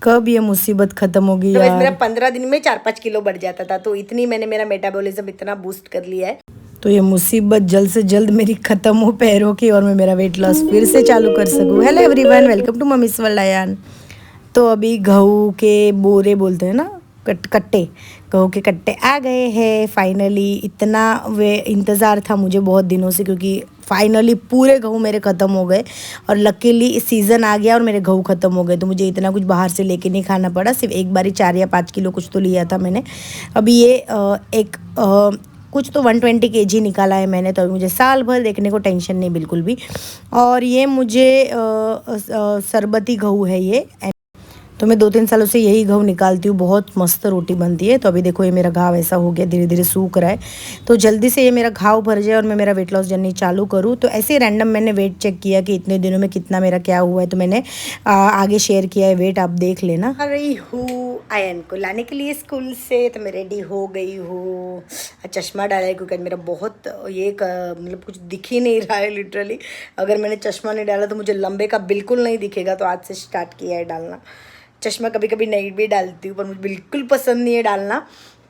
कब ये मुसीबत खत्म होगी तो यार। मेरा 15 दिन में 4-5 किलो बढ़ जाता था, तो इतनी मैंने मेरा मेटाबॉलिज्म इतना बूस्ट कर लिया है। तो ये मुसीबत जल्द से जल्द मेरी खत्म हो पैरों की, और मैं मेरा वेट लॉस फिर से चालू कर सकूँ। Hello everyone, welcome to mummy's world Ayaan. तो अभी गेहूँ के बोरे बोलते हैं ना, कट्टे, गेहूँ के कट्टे आ गए हैं फाइनली। इतना वे इंतज़ार था मुझे बहुत दिनों से, क्योंकि फाइनली पूरे गेहूँ मेरे ख़त्म हो गए और लकीली सीज़न आ गया और मेरे गेहूँ ख़त्म हो गए। तो मुझे इतना कुछ बाहर से लेके नहीं खाना पड़ा, सिर्फ एक बारी 4 या 5 किलो कुछ तो लिया था मैंने। अभी ये कुछ तो 120 kg निकाला है मैंने, तो अभी मुझे साल भर देखने को टेंशन नहीं बिल्कुल भी। और ये मुझे शरबती गेहूँ है ये, तो मैं 2-3 सालों से यही घाव निकालती हूँ, बहुत मस्त रोटी बनती है। तो अभी देखो ये मेरा घाव ऐसा हो गया, धीरे धीरे सूख रहा है। तो जल्दी से ये मेरा घाव भर जाए और मैं मेरा वेट लॉस जर्नी चालू करूँ। तो ऐसे ही रैंडम मैंने वेट चेक किया कि इतने दिनों में कितना मेरा क्या हुआ है, तो मैंने आगे शेयर किया है वेट, आप देख लेना। आ रही हूँ आयन को लाने के लिए स्कूल से, तो मैं रेडी हो गई हूँ। चश्मा डाला है क्योंकि मेरा बहुत ये मतलब कुछ दिख ही नहीं रहा है लिटरली। अगर मैंने चश्मा नहीं डाला तो मुझे लंबे का बिल्कुल नहीं दिखेगा, तो आज से स्टार्ट किया है डालना। चश्मा कभी कभी नहीं भी डालती हूँ, पर मुझे बिल्कुल पसंद नहीं है डालना।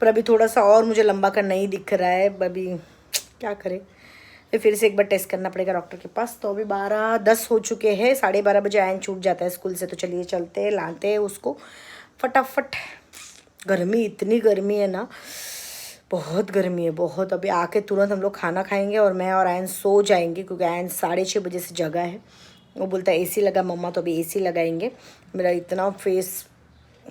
पर अभी थोड़ा सा और मुझे लंबा का नहीं दिख रहा है, अभी क्या करें। फिर से एक बार टेस्ट करना पड़ेगा डॉक्टर के पास। तो अभी 12:10 हो चुके हैं, 12:30 बजे आयन छूट जाता है स्कूल से। तो चलिए चलते हैं, लाते हैं उसको फटाफट। गर्मी, इतनी गर्मी है ना, बहुत गर्मी है बहुत। अभी आके तुरंत हम लोग खाना खाएंगे और मैं और आयन सो जाएंगे, क्योंकि आयन 6:30 बजे से जगा है। वो बोलता है एसी लगा मम्मा, तो अभी एसी लगाएंगे। मेरा इतना फेस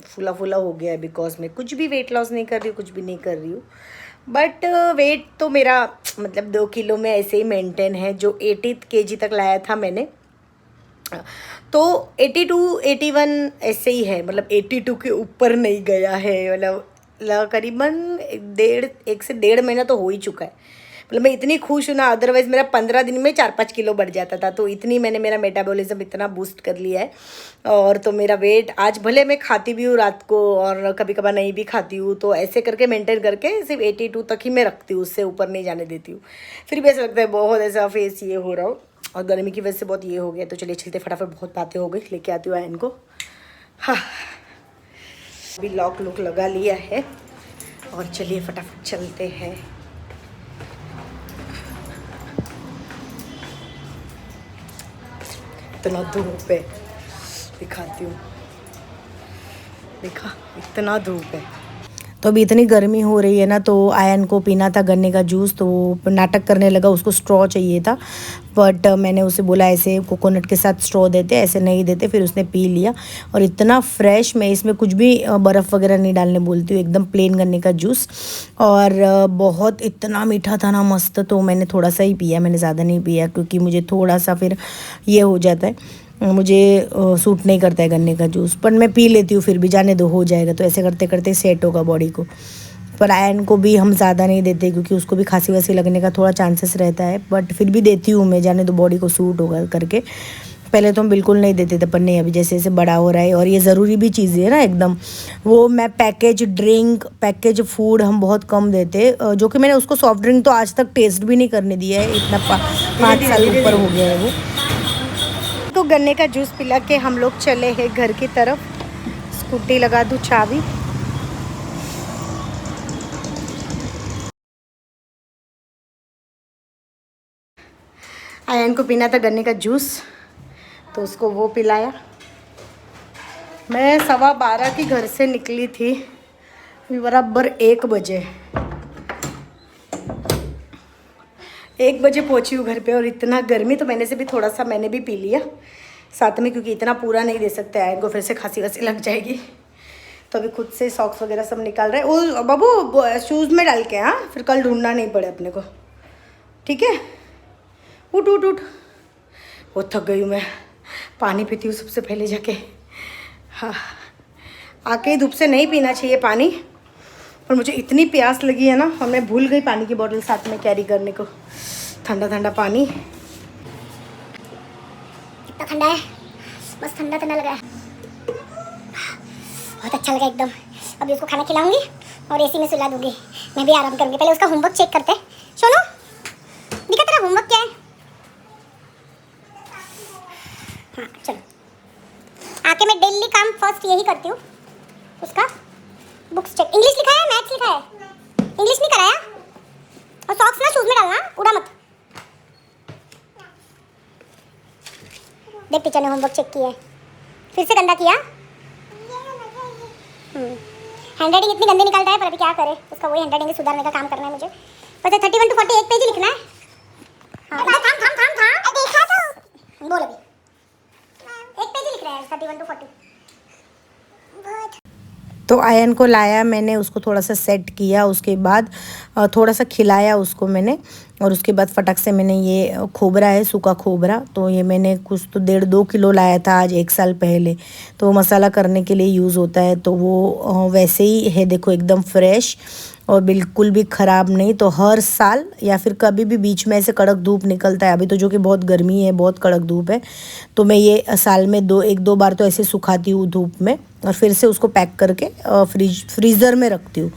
फूला फूला हो गया है, बिकॉज मैं कुछ भी वेट लॉस नहीं कर रही हूँ, कुछ भी नहीं कर रही हूँ। बट वेट तो मेरा मतलब 2 किलो में ऐसे ही मेंटेन है, जो 80 kg तक लाया था मैंने। तो 82 81 ऐसे ही है, मतलब 82 के ऊपर नहीं गया है। मतलब करीबन 1 से 1.5 महीना तो हो ही चुका है। मतलब मैं इतनी खुश हूँ ना, अदरवाइज़ मेरा 15 दिन में 4-5 किलो बढ़ जाता था। तो इतनी मैंने मेरा मेटाबॉलिज्म इतना बूस्ट कर लिया है। और तो मेरा वेट आज, भले मैं खाती भी हूँ रात को और कभी कभार नहीं भी खाती हूँ, तो ऐसे करके मेंटेन करके सिर्फ 82 तक ही मैं रखती हूँ, उससे ऊपर नहीं जाने देती हूँ। फिर भी ऐसा लगता है बहुत ऐसा फेस ये हो रहा हो, और गर्मी की वजह से बहुत ये हो गया। तो चलिए चलते फटाफट, बहुत बातें हो गई, लेके आती हूँ आयन को। हाँ, अभी लॉक लुक लगा लिया है और चलिए फटाफट चलते हैं। इतना धूप है, दिखाती हूँ, देखा इतना धूप है। तो अभी इतनी गर्मी हो रही है ना, तो आयन को पीना था गन्ने का जूस, तो नाटक करने लगा, उसको स्ट्रॉ चाहिए था। बट मैंने उसे बोला ऐसे कोकोनट के साथ स्ट्रॉ देते, ऐसे नहीं देते। फिर उसने पी लिया और इतना फ्रेश, मैं इसमें कुछ भी बर्फ़ वगैरह नहीं डालने बोलती हूँ, एकदम प्लेन गन्ने का जूस। और बहुत इतना मीठा था ना, मस्त। तो मैंने थोड़ा सा ही पिया, मैंने ज़्यादा नहीं पिया, क्योंकि मुझे थोड़ा सा फिर ये हो जाता है, मुझे सूट नहीं करता है गन्ने का जूस। पर मैं पी लेती हूँ, फिर भी जाने दो, हो जाएगा। तो ऐसे करते करते सेट होगा बॉडी को। पर आयन को भी हम ज़्यादा नहीं देते, क्योंकि उसको भी खांसी वासी लगने का थोड़ा चांसेस रहता है। बट फिर भी देती हूँ मैं, जाने दो बॉडी को सूट होगा करके। पहले तो हम बिल्कुल नहीं देते थे, पर नहीं, अभी जैसे जैसे बड़ा हो रहा है। और ये ज़रूरी भी चीज़ है ना एकदम। वो मैं पैकेज ड्रिंक, पैकेज फूड हम बहुत कम देते, जो कि मैंने उसको सॉफ्ट ड्रिंक तो आज तक टेस्ट भी नहीं करने दिया है, इतना 5 साल ऊपर हो गया है वो। तो गन्ने का जूस पिला के हम लोग चले हैं घर की तरफ। स्कूटी लगा दूँ चाबी। आयन को पीना था गन्ने का जूस, तो उसको वो पिलाया। मैं 12:15 की घर से निकली थी, बराबर 1 बजे 1 बजे पहुंची हूँ घर पे। और इतना गर्मी, तो मैंने से भी थोड़ा सा मैंने भी पी लिया साथ में, क्योंकि इतना पूरा नहीं दे सकते, आयन को फिर से खांसी वासी लग जाएगी। तो अभी खुद से सॉक्स वगैरह सब निकाल रहे हैं। वो बाबू शूज़ में डाल के, हाँ, फिर कल ढूंढना नहीं पड़े अपने को, ठीक है। उठ उठ उठ, वो थक गई हूँ मैं, पानी पीती हूँ सबसे पहले जाके। हाँ, आके धूप से नहीं पीना चाहिए पानी, पर मुझे इतनी प्यास लगी है ना, और मैं भूल गई पानी की बोतल साथ में कैरी करने को। ठंडा ठंडा पानी, कितना ठंडा है, बस ठंडा ठंडा लगा है, बहुत अच्छा लगा एकदम। अभी उसको खाना खिलाऊंगी और एसी में सुला दूंगी, मैं भी आराम करूंगी। पहले उसका होमवर्क चेक करते हैं। सोनू, दिखा तेरा होमवर्क क्या है। हाँ चलो, आके मैं डेली काम फर्स्ट यही ही करती हूँ उसका बुक्स चेक। इंग्लिश लिखा है, मैथ्स लिखा है, इंग्लिश नहीं कराया। और सॉक्स ना शूज में डालना, उड़ा मत। देख टीचर ने होमवर्क चेक किया है, फिर से गंदा किया। हैंडराइटिंग इतनी गंदी निकलता है, पर अभी क्या करे, उसका वही हैंडराइटिंग सुधारने का काम करना है मुझे। पता 31 to 40 एक पेज ही लिखना है। हाँ, थाम देखा तो बोल अभी एक पेज ही लिख रहा है 31 to 40। तो आयन को लाया मैंने, उसको थोड़ा सा सेट किया, उसके बाद थोड़ा सा खिलाया उसको मैंने, और उसके बाद फटक से मैंने ये खोबरा है, सूखा खोबरा, तो ये मैंने कुछ तो 1.5-2 किलो लाया था आज 1 साल पहले। तो मसाला करने के लिए यूज़ होता है, तो वो वैसे ही है, देखो एकदम फ्रेश और बिल्कुल भी ख़राब नहीं। तो हर साल या फिर कभी भी बीच में ऐसे कड़क धूप निकलता है, अभी तो जो कि बहुत गर्मी है, बहुत कड़क धूप है, तो मैं ये साल में 1-2 बार तो ऐसे सुखाती हूँ धूप में, और फिर से उसको पैक करके फ्रीज़र में रखती हूँ।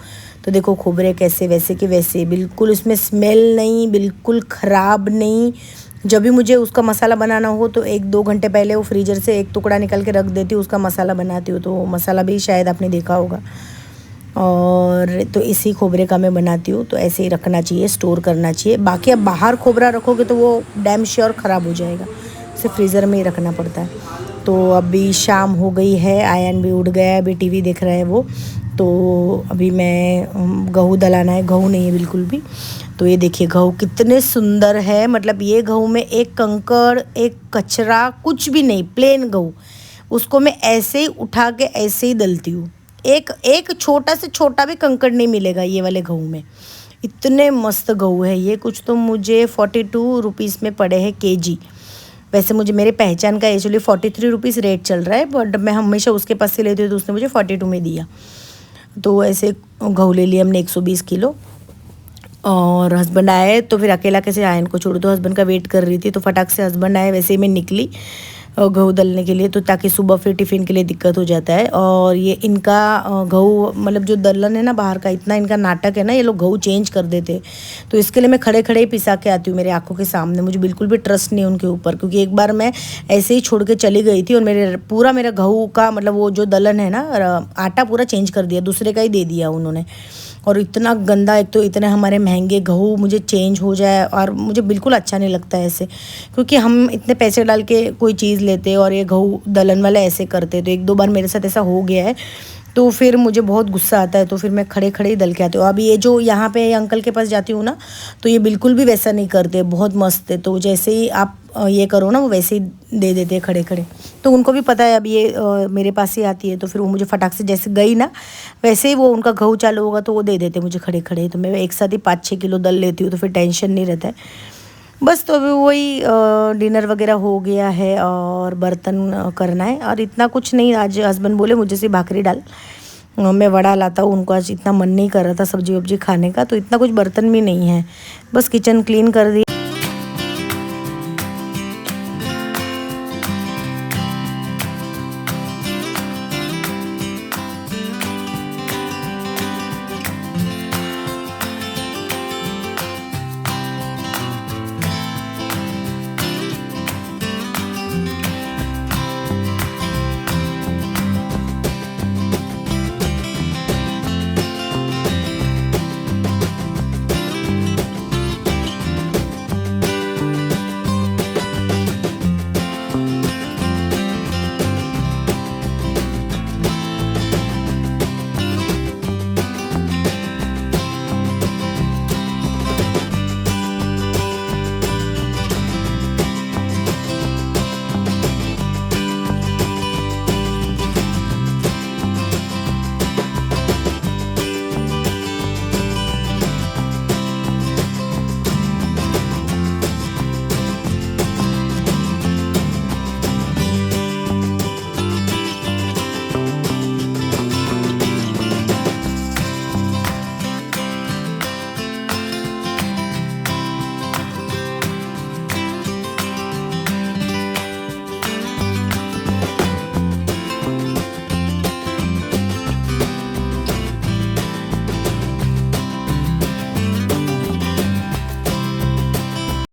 तो देखो खोबरे कैसे वैसे के वैसे, बिल्कुल इसमें स्मेल नहीं, बिल्कुल ख़राब नहीं। जब भी मुझे उसका मसाला बनाना हो तो 1-2 घंटे पहले वो फ्रीजर से एक टुकड़ा निकल के रख देती हूँ, उसका मसाला बनाती हूँ। तो मसाला भी शायद आपने देखा होगा, और तो इसी खोबरे का मैं बनाती हूँ। तो ऐसे ही रखना चाहिए, स्टोर करना चाहिए। बाकी अब बाहर खोबरा रखोगे तो वो डैम श्योर ख़राब हो जाएगा, इसे फ्रीज़र में ही रखना पड़ता है। तो अभी शाम हो गई है, आयन भी उठ गया है, अभी टीवी देख रहा है वो। तो अभी मैं गेहूँ दलाना है, गेहूँ नहीं है बिल्कुल भी। तो ये देखिए गेहूँ कितने सुंदर है, मतलब ये गेहूँ में एक कंकड़ एक कचरा कुछ भी नहीं, प्लेन गेहूँ, उसको मैं ऐसे ही उठा के ऐसे ही दलती हूँ। एक छोटा से छोटा भी कंकड़ नहीं मिलेगा ये वाले गेहूँ में, इतने मस्त गेहूँ है ये। कुछ तो मुझे 42 रुपीज़ में पड़े हैं केजी। वैसे मुझे मेरे पहचान का एक्चुअली 43 रुपीज़ रेट चल रहा है, बट मैं हमेशा उसके पास से लेती हूँ, तो उसने मुझे 42 में दिया। तो ऐसे गेहूँ ले लिया हमने 120 किलो। और हस्बैंड आए तो फिर अकेला कैसे आयन को छोड़ो, तो हस्बैंड का वेट कर रही थी। तो फटाक से हस्बैंड आए, वैसे ही मैं निकली गेहूँ दलने के लिए, तो ताकि सुबह फिर टिफ़िन के लिए दिक्कत हो जाता है। और ये इनका गेहूँ मतलब जो दलन है ना बाहर का, इतना इनका नाटक है ना, ये लोग गेहूँ चेंज कर देते। तो इसके लिए मैं खड़े खड़े ही पिसा के आती हूँ मेरे आँखों के सामने। मुझे बिल्कुल भी ट्रस्ट नहीं उनके ऊपर, क्योंकि एक बार मैं ऐसे ही छोड़ के चली गई थी और मेरा गेहूँ का मतलब वो जो दलन है ना, आटा पूरा चेंज कर दिया, दूसरे का ही दे दिया उन्होंने। और इतना गंदा, एक तो इतने हमारे महंगे गेहूँ मुझे चेंज हो जाए, और मुझे बिल्कुल अच्छा नहीं लगता है ऐसे, क्योंकि हम इतने पैसे डाल के कोई चीज़ लेते और ये गेहूँ दलन वाले ऐसे करते। तो 1-2 बार मेरे साथ ऐसा हो गया है, तो फिर मुझे बहुत गुस्सा आता है, तो फिर मैं खड़े खड़े ही दल के आती हूँ। अभी ये जो यहाँ पे अंकल के पास जाती हूँ ना, तो ये बिल्कुल भी वैसा नहीं करते, बहुत मस्त है। तो जैसे ही आप ये करो ना, वो वैसे ही दे देते हैं खड़े खड़े। तो उनको भी पता है अब ये मेरे पास ही आती है, तो फिर वो मुझे फटाक से जैसे गई ना, वैसे ही वो उनका गेहूँ चालू होगा तो वो दे देते मुझे खड़े खड़े। तो मैं एक साथ ही 5-6 किलो दल लेती हूँ, तो फिर टेंशन नहीं रहता है बस। तो अभी वही डिनर वगैरह हो गया है और बर्तन करना है, और इतना कुछ नहीं। आज हस्बैंड बोले मुझे से भाकरी डाल, मैं वड़ा लाता हूँ, उनको आज इतना मन नहीं कर रहा था सब्जी वब्जी खाने का, तो इतना कुछ बर्तन भी नहीं है, बस किचन क्लीन कर दिया।